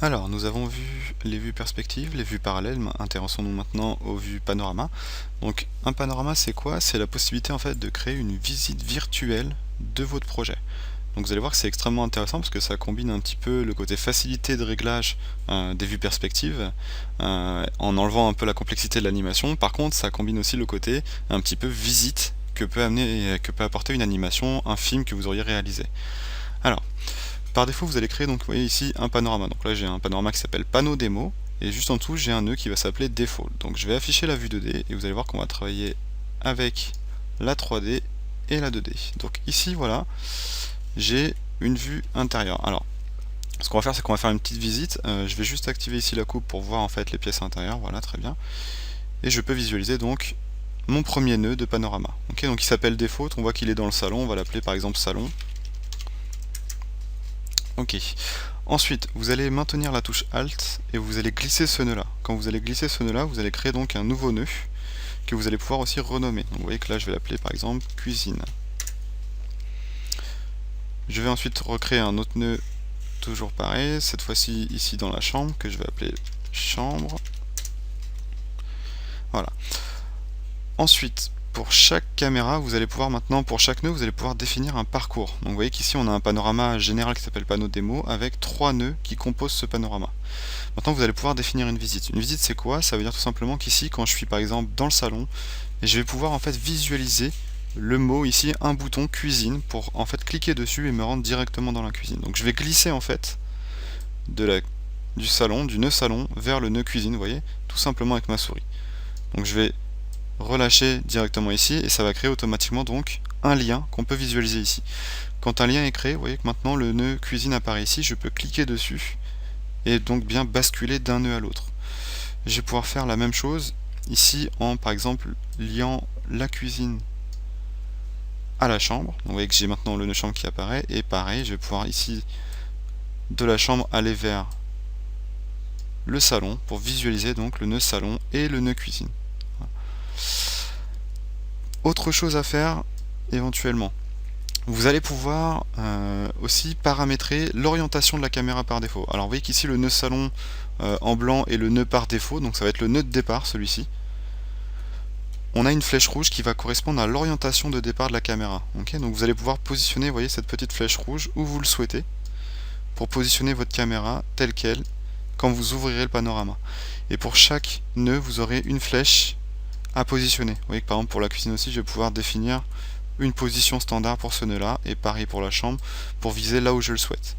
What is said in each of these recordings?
Alors, nous avons vu les vues perspectives, les vues parallèles, intéressons-nous maintenant aux vues panorama. Donc, un panorama, c'est quoi? C'est la possibilité en fait de créer une visite virtuelle de votre projet. Donc vous allez voir que c'est extrêmement intéressant parce que ça combine un petit peu le côté facilité de réglage des vues perspectives en enlevant un peu la complexité de l'animation. Par contre, ça combine aussi le côté un petit peu visite que peut apporter une animation, un film que vous auriez réalisé. Alors, par défaut, vous allez créer, donc vous voyez ici un panorama. Donc là, j'ai un panorama qui s'appelle panneau démo, et juste en dessous, j'ai un nœud qui va s'appeler default. Donc je vais afficher la vue 2D, et vous allez voir qu'on va travailler avec la 3D et la 2D. Donc ici, voilà, j'ai une vue intérieure. Alors, ce qu'on va faire, c'est qu'on va faire une petite visite. Je vais juste activer ici la coupe pour voir en fait les pièces intérieures. Voilà, très bien. Et je peux visualiser donc mon premier nœud de panorama. Ok, donc il s'appelle default. On voit qu'il est dans le salon. On va l'appeler par exemple salon. Ok. Ensuite, vous allez maintenir la touche Alt et vous allez glisser ce nœud là. Quand vous allez glisser ce nœud là, vous allez créer donc un nouveau nœud que vous allez pouvoir aussi renommer. Donc vous voyez que là je vais l'appeler par exemple cuisine. Je vais ensuite recréer un autre nœud, toujours pareil, cette fois-ci ici dans la chambre, que je vais appeler chambre. Voilà. Ensuite, pour chaque caméra, vous allez pouvoir maintenant, pour chaque nœud, vous allez pouvoir définir un parcours. Donc vous voyez qu'ici on a un panorama général qui s'appelle panneau démo avec 3 nœuds qui composent ce panorama. Maintenant vous allez pouvoir définir une visite. Une visite c'est quoi? Ça veut dire tout simplement qu'ici quand je suis par exemple dans le salon, je vais pouvoir en fait visualiser le mot ici, un bouton cuisine, pour en fait cliquer dessus et me rendre directement dans la cuisine. Donc je vais glisser en fait du salon, du nœud salon vers le nœud cuisine, vous voyez, tout simplement avec ma souris. Donc je vais relâcher directement ici et ça va créer automatiquement donc un lien qu'on peut visualiser ici. Quand un lien est créé, vous voyez que maintenant le nœud cuisine apparaît ici, je peux cliquer dessus et donc bien basculer d'un nœud à l'autre. Je vais pouvoir faire la même chose ici en par exemple liant la cuisine à la chambre. Donc vous voyez que j'ai maintenant le nœud chambre qui apparaît et pareil, je vais pouvoir ici de la chambre aller vers le salon pour visualiser donc le nœud salon et le nœud cuisine. Autre chose à faire éventuellement, vous allez pouvoir aussi paramétrer l'orientation de la caméra par défaut. Alors vous voyez qu'ici le nœud salon en blanc est le nœud par défaut, donc ça va être le nœud de départ celui-ci. On a une flèche rouge qui va correspondre à l'orientation de départ de la caméra. Okay, donc vous allez pouvoir positionner, vous voyez, cette petite flèche rouge où vous le souhaitez pour positionner votre caméra telle qu'elle quand vous ouvrirez le panorama. Et pour chaque nœud, vous aurez une flèche à positionner. Vous voyez que par exemple pour la cuisine aussi, je vais pouvoir définir une position standard pour ce nœud là, et pareil pour la chambre, pour viser là où je le souhaite.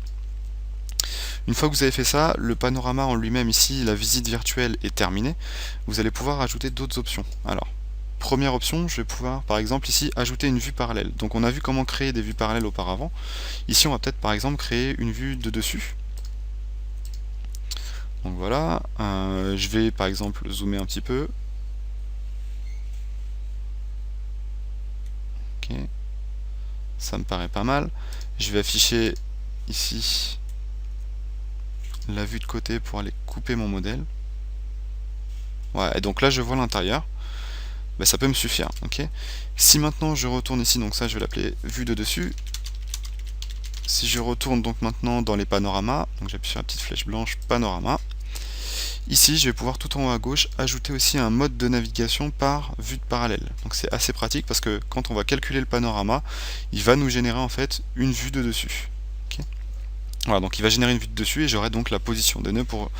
Une fois que vous avez fait ça, le panorama en lui-même ici, la visite virtuelle est terminée. Vous allez pouvoir ajouter d'autres options. Alors, première option, je vais pouvoir par exemple ici ajouter une vue parallèle. Donc on a vu comment créer des vues parallèles auparavant. Ici on va peut-être par exemple créer une vue de dessus. Donc voilà, je vais par exemple zoomer un petit peu. Ok, ça me paraît pas mal. Je vais afficher ici la vue de côté pour aller couper mon modèle. Ouais, et donc là je vois l'intérieur. Ben, ça peut me suffire. Ok. Si maintenant je retourne ici, donc ça je vais l'appeler vue de dessus. Si je retourne donc maintenant dans les panoramas, donc j'appuie sur la petite flèche blanche panorama. Ici, je vais pouvoir tout en haut à gauche ajouter aussi un mode de navigation par vue de parallèle. Donc c'est assez pratique parce que quand on va calculer le panorama, il va nous générer en fait une vue de dessus. Okay. Voilà, donc il va générer une vue de dessus et j'aurai donc la position des nœuds pour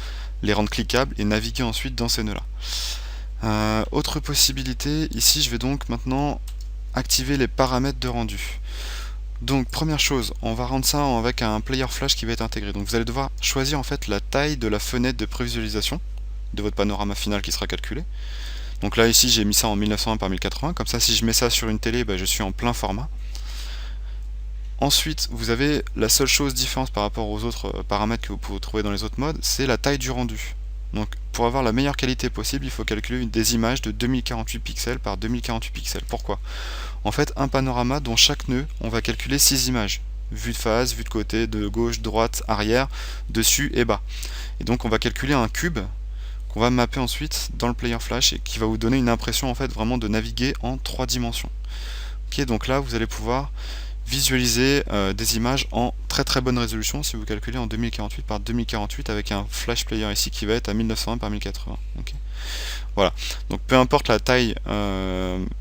les rendre cliquables et naviguer ensuite dans ces nœuds-là. Autre possibilité, ici je vais donc maintenant activer les paramètres de rendu. Donc première chose, on va rendre ça avec un player flash qui va être intégré. Donc vous allez devoir choisir en fait la taille de la fenêtre de prévisualisation de votre panorama final qui sera calculé. Donc là ici j'ai mis ça en 1920 par 1080, comme ça si je mets ça sur une télé, je suis en plein format. Ensuite vous avez la seule chose différente par rapport aux autres paramètres que vous pouvez trouver dans les autres modes, c'est la taille du rendu. Donc pour avoir la meilleure qualité possible, il faut calculer des images de 2048 pixels par 2048 pixels. Pourquoi? En fait, un panorama dont chaque nœud, on va calculer 6 images. Vue de face, vue de côté, de gauche, droite, arrière, dessus et bas. Et donc on va calculer un cube qu'on va mapper ensuite dans le player flash et qui va vous donner une impression en fait vraiment de naviguer en 3 dimensions. Ok, donc là vous allez pouvoir visualiser des images en très très bonne résolution si vous calculez en 2048 par 2048 avec un flash player ici qui va être à 1920 par 1080. Okay. Voilà, donc peu importe la taille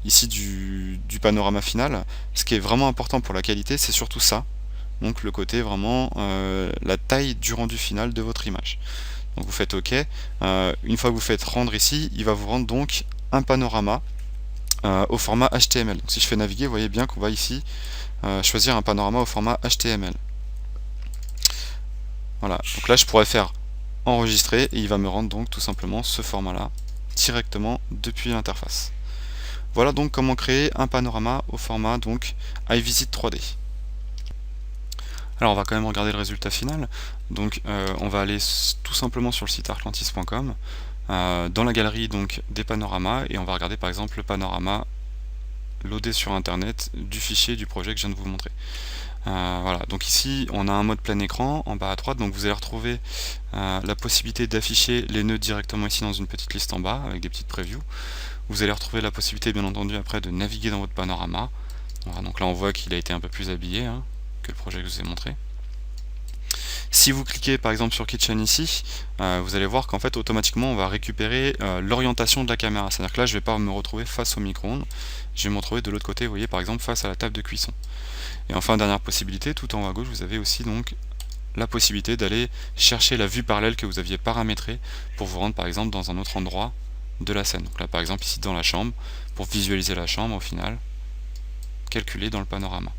ici du panorama final, ce qui est vraiment important pour la qualité, c'est surtout ça. Donc le côté vraiment la taille du rendu final de votre image. Donc vous faites OK. Une fois que vous faites rendre ici, il va vous rendre donc un panorama au format HTML. Donc si je fais naviguer, vous voyez bien qu'on va ici choisir un panorama au format HTML. Voilà, donc là je pourrais faire enregistrer et il va me rendre donc tout simplement ce format là directement depuis l'interface. Voilà donc comment créer un panorama au format donc iVisit 3D. Alors on va quand même regarder le résultat final. Donc on va aller tout simplement sur le site artlantis.com, dans la galerie donc des panoramas, et on va regarder par exemple le panorama loadé sur internet du fichier du projet que je viens de vous montrer. Voilà, donc ici on a un mode plein écran en bas à droite, donc vous allez retrouver la possibilité d'afficher les nœuds directement ici dans une petite liste en bas avec des petites previews. Vous allez retrouver la possibilité bien entendu après de naviguer dans votre panorama. Voilà, donc là on voit qu'il a été un peu plus habillé que le projet que je vous ai montré. Si vous cliquez par exemple sur Kitchen ici, vous allez voir qu'en fait automatiquement on va récupérer l'orientation de la caméra. C'est-à-dire que là je ne vais pas me retrouver face au micro-ondes, je vais me retrouver de l'autre côté, vous voyez par exemple face à la table de cuisson. Et enfin dernière possibilité, tout en haut à gauche vous avez aussi donc la possibilité d'aller chercher la vue parallèle que vous aviez paramétrée pour vous rendre par exemple dans un autre endroit de la scène. Donc là par exemple ici dans la chambre, pour visualiser la chambre au final, calculer dans le panorama.